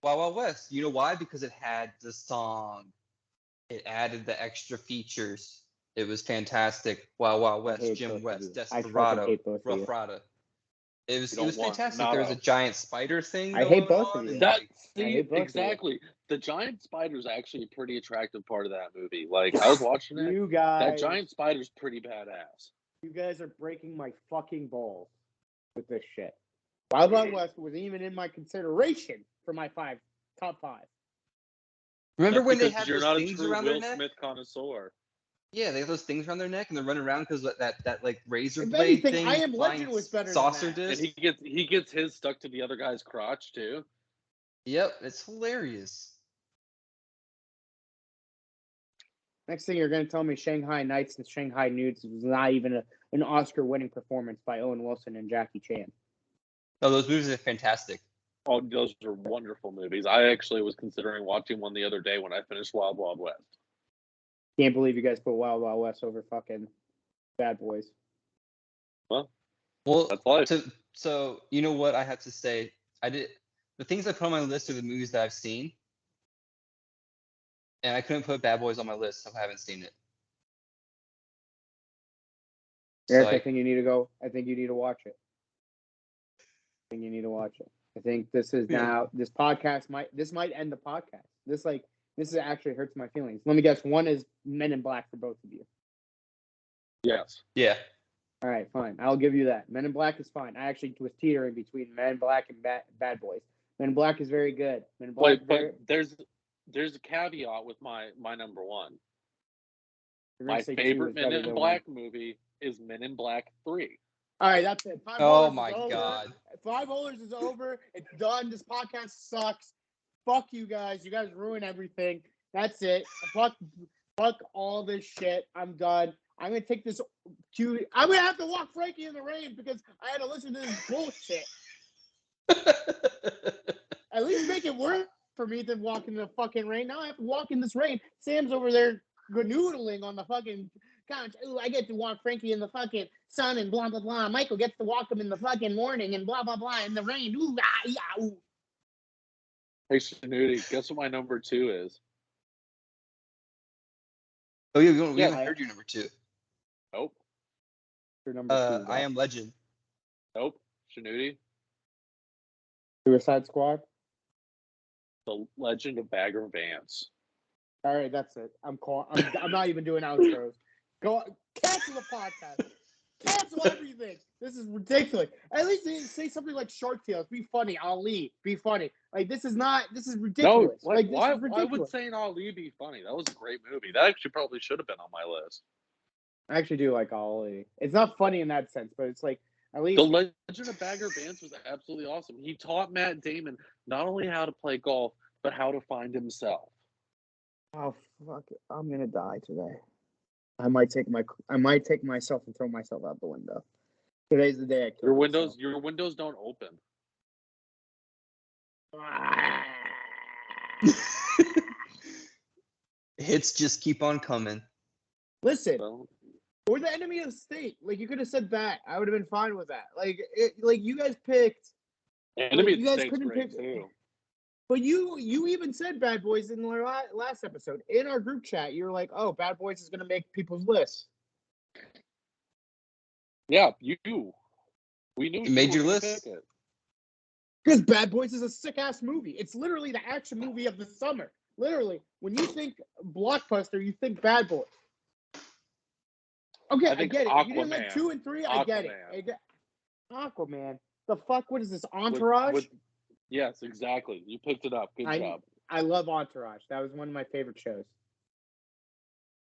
Wild Wild West. You know why? Because it had the song. It added the extra features. It was fantastic. Wild Wild West, Jim West, Desperado, Rough Rider. It was fantastic. There was a giant spider thing. I hate both of you. Exactly. The giant spider is actually a pretty attractive part of that movie. Like, I was watching it. You guys, that giant spider's pretty badass. You guys are breaking my fucking balls with this shit. Wild Wild West was even in my consideration for my top 5. Remember when they had those things Will around their neck? Smith connoisseur. Yeah, they have those things around their neck, and they're running around because that like razor blade thing. I Am Legend was better saucer than that. disc. And he gets his stuck to the other guy's crotch too. Yep, it's hilarious. Next thing you're going to tell me Shanghai Nights and Shanghai Nudes was not even an Oscar-winning performance by Owen Wilson and Jackie Chan. No, those movies are fantastic. Oh, those are wonderful movies. I actually was considering watching one the other day when I finished Wild Wild West. Can't believe you guys put Wild Wild West over fucking Bad Boys. Well, that's life. So you know what I have to say? The things I put on my list are the movies that I've seen, and I couldn't put Bad Boys on my list, so I haven't seen it. Eric, I think you need to go. I think you need to watch it. I think this is now. This podcast might end the podcast. This actually hurts my feelings. Let me guess. One is Men in Black for both of you. Yes. Yeah. All right, fine. I'll give you that. Men in Black is fine. I actually was teetering between Men in Black and Bad Boys. Men in Black is very good. Men in Black. But there's a caveat with my number 1. My favorite Men in Black movie is Men in Black 3. All right, that's it. Oh my God. 5 holders is over. It's done. This podcast sucks. Fuck you guys. You guys ruin everything. That's it. Fuck all this shit. I'm done. I'm going to take this I'm going to have to walk Frankie in the rain because I had to listen to this bullshit. At least make it work for me to walk in the fucking rain. Now I have to walk in this rain. Sam's over there noodling on the fucking couch. Ooh, I get to walk Frankie in the fucking sun and blah, blah, blah. Michael gets to walk him in the fucking morning and blah, blah, blah in the rain. Ooh, ah, yeah, ooh. Hey, Shanudi, guess what my number 2 is? Oh, yeah, we haven't heard your number 2. Nope. Your number 2. I Am Legend. Nope. Shanudi? Suicide Squad? The Legend of Bagger Vance. All right, that's it. I'm not even doing outros. Go cancel the podcast. cancel everything. This is ridiculous. At least say something like Shark Tales. Be funny. Ali. Be funny. Like, this is ridiculous. No, like why ridiculous. would saying Ali be funny? That was a great movie. That actually probably should have been on my list. I actually do like Ali. It's not funny in that sense, but it's like, at least... The Legend of Bagger Vance was absolutely awesome. He taught Matt Damon not only how to play golf, but how to find himself. Oh, fuck it. I'm going to die today. I might take myself and throw myself out the window. Today's the day I kill myself. Your windows don't open. Hits just keep on coming. Listen, we're the enemy of the state. Like, you could have said that. I would have been fine with that. Like, you guys picked. Enemy of the state's great too. But you even said Bad Boys in the last episode. In our group chat, you were like, oh, Bad Boys is going to make people's lists. Yeah, you. We knew you made your list. Because Bad Boys is a sick-ass movie. It's literally the action movie of the summer. Literally. When you think blockbuster, you think Bad Boys. Okay, I get it. Aquaman. You didn't like 2 and 3, I get it. Aquaman. The fuck? What is this, Entourage? Yes, exactly. You picked it up. Good job. I love Entourage. That was one of my favorite shows.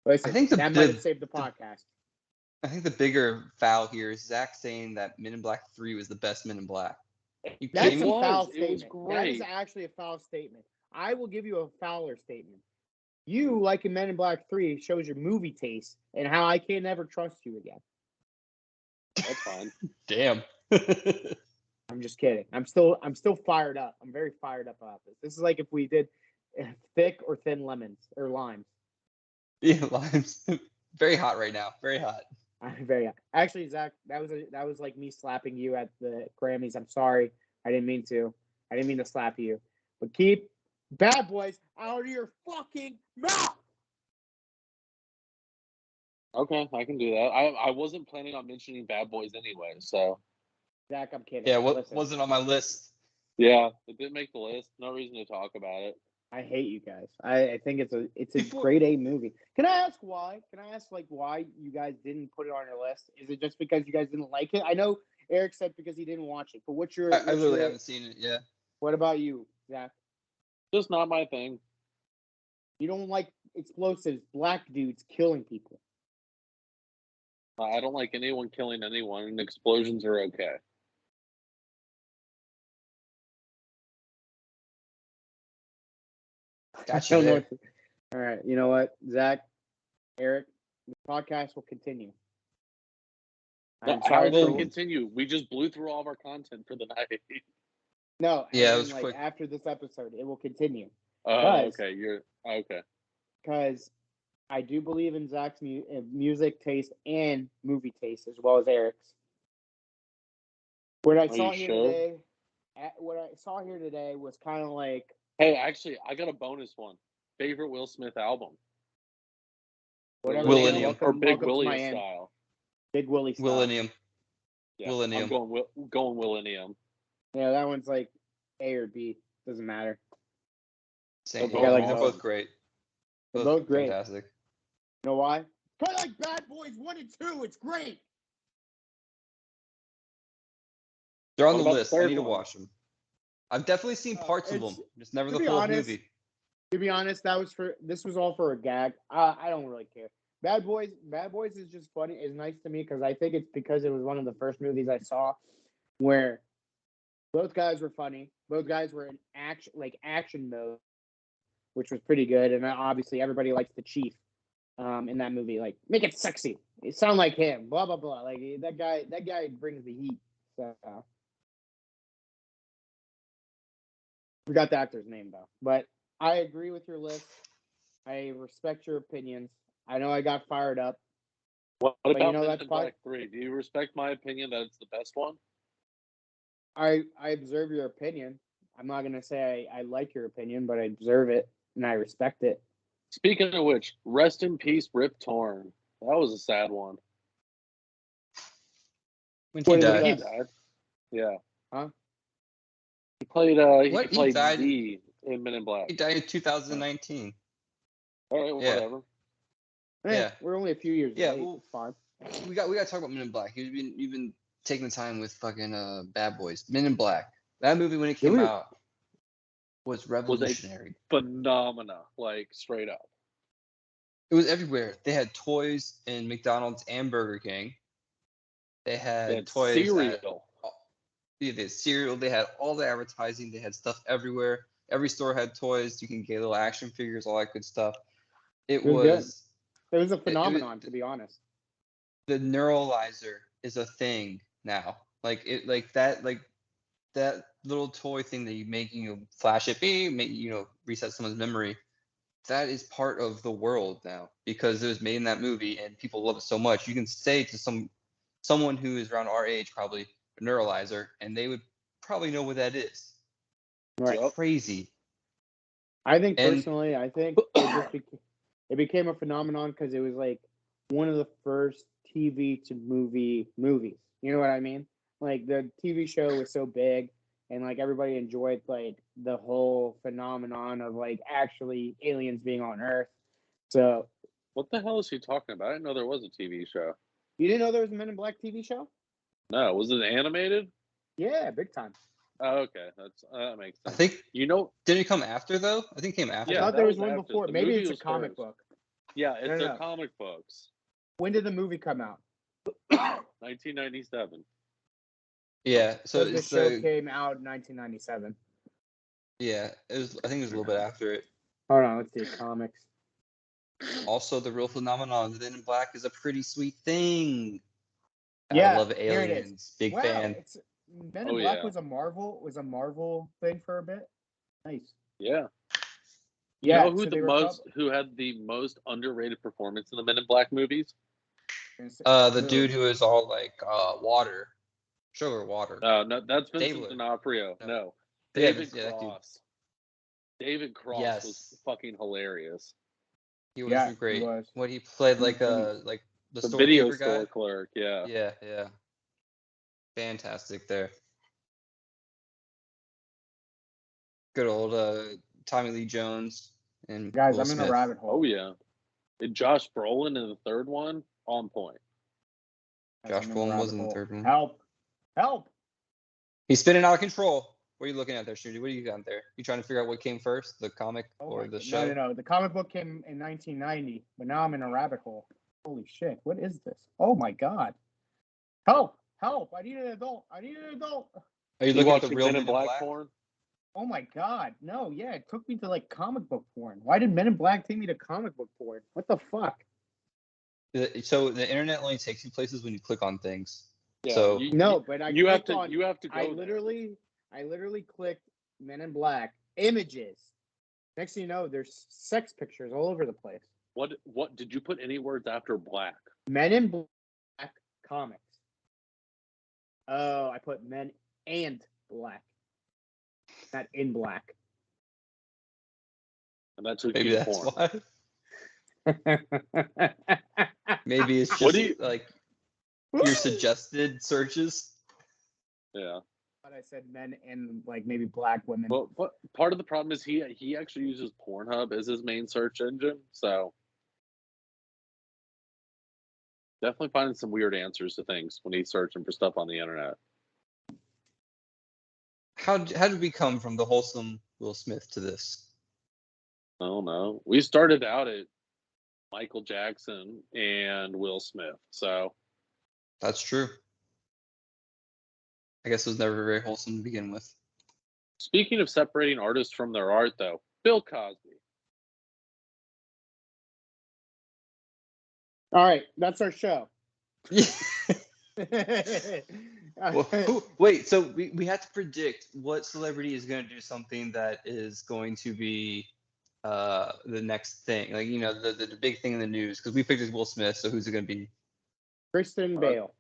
Listen, I think that might have saved the podcast. I think the bigger foul here is Zach saying that Men in Black 3 was the best Men in Black. That's a foul statement. It was great. That is actually a foul statement. I will give you a fouler statement. You, like in Men in Black 3, shows your movie taste and how I can never trust you again. That's fine. Damn. I'm just kidding. I'm still fired up. I'm very fired up about this. This is like if we did thick or thin lemons or limes. Yeah, limes. Very hot right now. Very hot. Very hot. Actually, Zach, that was like me slapping you at the Grammys. I'm sorry. I didn't mean to. I didn't mean to slap you. But keep Bad Boys out of your fucking mouth. Okay, I can do that. I wasn't planning on mentioning Bad Boys anyway, so. Zach, I'm kidding. Yeah, wasn't on my list. Yeah, it didn't make the list. No reason to talk about it. I hate you guys. I think it's a grade A movie. Can I ask why? Can I ask why you guys didn't put it on your list? Is it just because you guys didn't like it? I know Eric said because he didn't watch it, but I literally haven't seen it. Yeah. What about you, Zach? Just not my thing. You don't like explosives, black dudes killing people. I don't like anyone killing anyone, and explosions are okay. Gotcha. All right. You know what, Zach, Eric, the podcast will continue. How will it continue? We just blew through all of our content for the night. No. Yeah, it was quick. After this episode, it will continue. Okay. You're okay. Because I do believe in Zach's music taste and movie taste as well as Eric's. What I saw here today was kind of like. Hey, actually, I got a bonus one. Favorite Will Smith album. Willennium. Or Big Willie style. Big Willie style. Willennium. Yeah, Willennium. I'm going Willennium. Yeah, that one's like A or B. Doesn't matter. Same. They're both great. They're both great. Fantastic. You know why? Kind of like Bad Boys 1 and 2. It's great. They're on the list. I need to watch them. I've definitely seen parts of them. Just never the full movie. To be honest, this was all for a gag. I don't really care. Bad Boys is just funny. It's nice to me because I think it's because it was one of the first movies I saw where both guys were funny. Both guys were in action mode, which was pretty good. And obviously everybody likes the Chief in that movie. Like, make it sexy. It sound like him. Blah blah blah. Like that guy brings the heat. So forgot the actor's name though. But I agree with your list. I respect your opinions. I know I got fired up. What about Men in Black 3? Do you respect my opinion that it's the best one? I observe your opinion. I'm not going to say I like your opinion, but I observe it and I respect it. Speaking of which, rest in peace, Rip Torn. That was a sad one. When he died. He died. Yeah. Huh? He played D in Men in Black. He died in 2019. All right, well, whatever. Yeah, we're only a few years late. Well, it's fine. we got to talk about Men in Black. You've been taking the time with fucking Bad Boys. Men in Black. That movie when it came out was revolutionary. Phenomena, like straight up. It was everywhere. They had toys in McDonald's and Burger King. They had toys. Cereal. They had cereal. They had all the advertising. They had stuff everywhere. Every store had toys. You can get little action figures, all that good stuff. It was a phenomenon, to be honest. The neuralizer is a thing now. That little toy thing that you make, flash it, reset someone's memory. That is part of the world now because it was made in that movie and people love it so much. You can say to someone who is around our age, probably a neuralizer, and they would probably know what that is. Right. It's crazy. I think personally, it became a phenomenon because it was like one of the first TV to movies. You know what I mean? Like the TV show was so big and like everybody enjoyed like the whole phenomenon of like actually aliens being on Earth. So what the hell is he talking about? I didn't know there was a TV show. You didn't know there was a Men in Black TV show? No, was it animated? Yeah, big time. Oh, okay, that makes sense. I think didn't it come after though? I think it came after. I thought there was one before. Maybe it's a comic book. Yeah, it's their comic books. When did the movie come out? 1997. Yeah, so the show came out in 1997. Yeah, I think it was a little bit after it. Hold on, let's see comics. Also, the real phenomenon, Men in Black is a pretty sweet thing. Yeah, I love aliens. Big fan. Men in Black was a Marvel thing for a bit. Nice. Yeah. You know who had the most underrated performance in the Men in Black movies? The dude who is all like water. Sugar water. No, that's Vincent D'Onofrio. No. David Cross. David Cross was fucking hilarious. He was great. He was. What he played like the video store clerk, yeah. Yeah. Fantastic there. Good old Tommy Lee Jones and guys, Will I'm Smith. in a rabbit hole. Oh yeah. And Josh Brolin in the third one, on point. Josh Brolin was in the third one. Help! He's spinning out of control. What are you looking at there, Shooty? What are you got there? You trying to figure out what came first, the comic or the show? No. The comic book came in 1990, but now I'm in a rabbit hole. Holy shit! What is this? Oh my god! Help! I need an adult. Are you looking at the real Men in Black porn? Oh my god! No, yeah, it took me to like comic book porn. Why did Men in Black take me to comic book porn? What the fuck? So the internet only takes you places when you click on things. Yeah, so you have to go. I literally clicked Men in Black images. Next thing you know, there's sex pictures all over the place. What did you put any words after black? Men in Black comics. Oh, I put Men and Black. Not in black. And that's what maybe that's porn. Why. Maybe it's just like your suggested searches. Yeah. But I said men and like maybe black women. Well, but part of the problem is he actually uses Pornhub as his main search engine, so definitely finding some weird answers to things when he's searching for stuff on the internet. How did we come from the wholesome Will Smith to this? I don't know. We started out at Michael Jackson and Will Smith, so that's true. I guess it was never very wholesome to begin with. Speaking of separating artists from their art, though, Bill Cosby. All right, that's our show. Wait, so we have to predict what celebrity is going to do something that is going to be the next thing. Like, the big thing in the news, because we picked Will Smith, so who's it going to be? Christian Bale.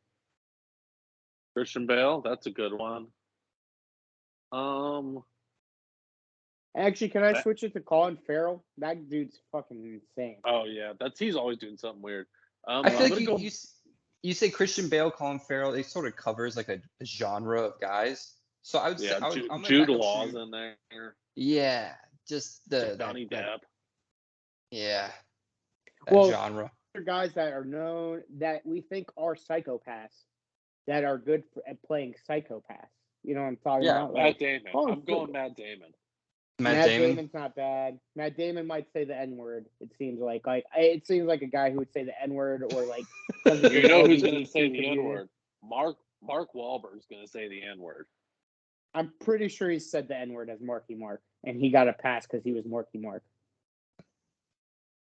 Christian Bale, that's a good one. Actually, can I switch it to Colin Farrell? That dude's fucking insane. Oh yeah, he's always doing something weird. I feel like you say Christian Bale, Colin Farrell, it sort of covers like a genre of guys. So I would say Jude Law's in there. Yeah, just the Johnny Depp. Yeah. Well, genre. guys that are known that we think are psychopaths that are good at playing psychopaths. You know what I'm talking about? Matt Damon. I'm going Matt Damon. Matt Damon's not bad. Matt Damon might say the N-word. It seems like a guy who would say the N-word or like. You know who's going to say the N-word? Mark Wahlberg's going to say the N-word. I'm pretty sure he said the N-word as Marky Mark, and he got a pass because he was Marky Mark.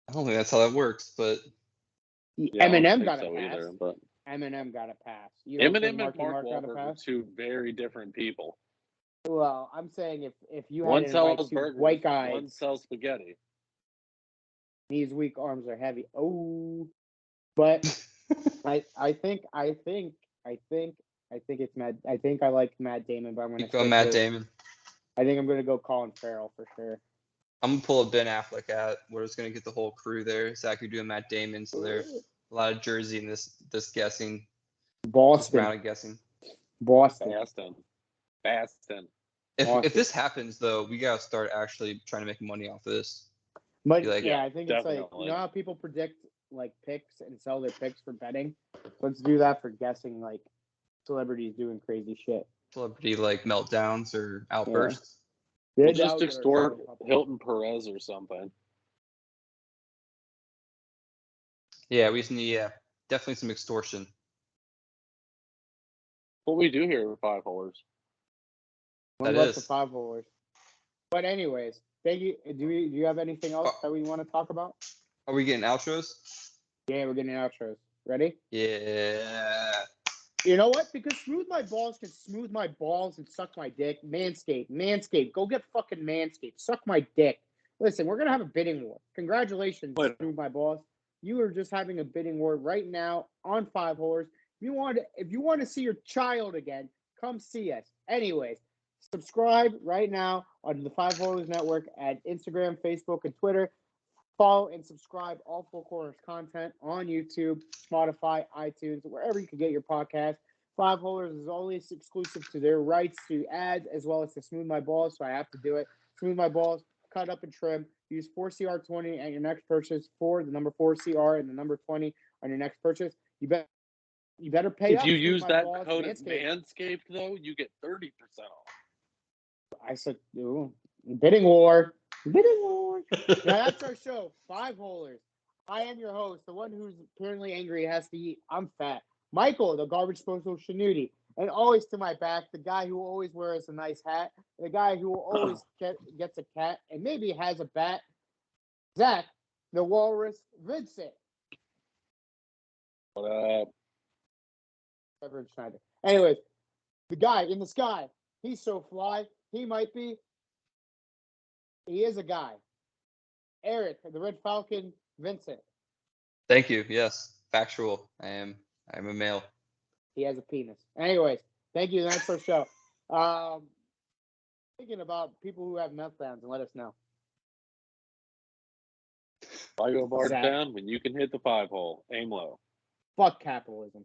I don't think that's how that works, but Eminem got a pass. Either, but Eminem got a pass. Eminem and Mark Wahlberg are two very different people. Well, I'm saying if you one had sells burgers, white guys, one sells spaghetti. Knees weak, arms are heavy. Oh, but I think it's Matt. I think I like Matt Damon, but I'm going to go Matt Damon. I think I'm going to go Colin Farrell for sure. I'm going to pull a Ben Affleck out. We're just going to get the whole crew there. Zach, you're doing Matt Damon, so there's a lot of Jersey in this guessing. Boston. This round of guessing. Boston. If this happens, though, we got to start actually trying to make money off of this. But I think definitely. It's like, you know how people predict like picks and sell their picks for betting? Let's do that for guessing like celebrities doing crazy shit. Celebrity like meltdowns or outbursts. Yeah. We'll just extort Hilton Perez or something. Yeah, we just need definitely some extortion. What we do here with 5 holders. One left for 5 holders. But anyways, thank you. Do you have anything else that we want to talk about? Are we getting outros? Yeah, we're getting outros. Ready? Yeah. You know what? Because Smooth My Balls can smooth my balls and suck my dick. Manscaped. Go get fucking Manscaped. Suck my dick. Listen, we're going to have a bidding war. Congratulations, Smooth My Balls. You are just having a bidding war right now on 5 holders. If you want to see your child again, come see us. Anyways, subscribe right now on the 5 Holders Network at Instagram, Facebook, and Twitter. Follow and subscribe all Four Corners content on YouTube, Spotify, iTunes, wherever you can get your podcast. 5 Holders is always exclusive to their rights to ads as well as to Smooth My Balls, so I have to do it. Smooth My Balls, cut up and trim. Use 4CR20 at your next purchase for the number 4CR and the number 20 on your next purchase. You better pay up. If you use that code Manscaped, though, you get 30% off. I said, ooh, bidding war. Now that's our show. 5 Holders. I am your host, the one who's apparently angry has to eat. I'm fat. Michael, the garbage disposal Shanuti. And always to my back, the guy who always wears a nice hat, the guy who always gets a cat and maybe has a bat, Zach, the walrus Vincent. What up? Everett Schneider. Anyways, the guy in the sky, he's so fly, he is a guy. Eric, the Red Falcon, Vincent. Thank you. Yes, factual. I am a male. He has a penis. Anyways, thank you. That's our show. Thinking about people who have meltdowns and let us know. I go bar down when you can hit the 5 hole. Aim low. Fuck capitalism.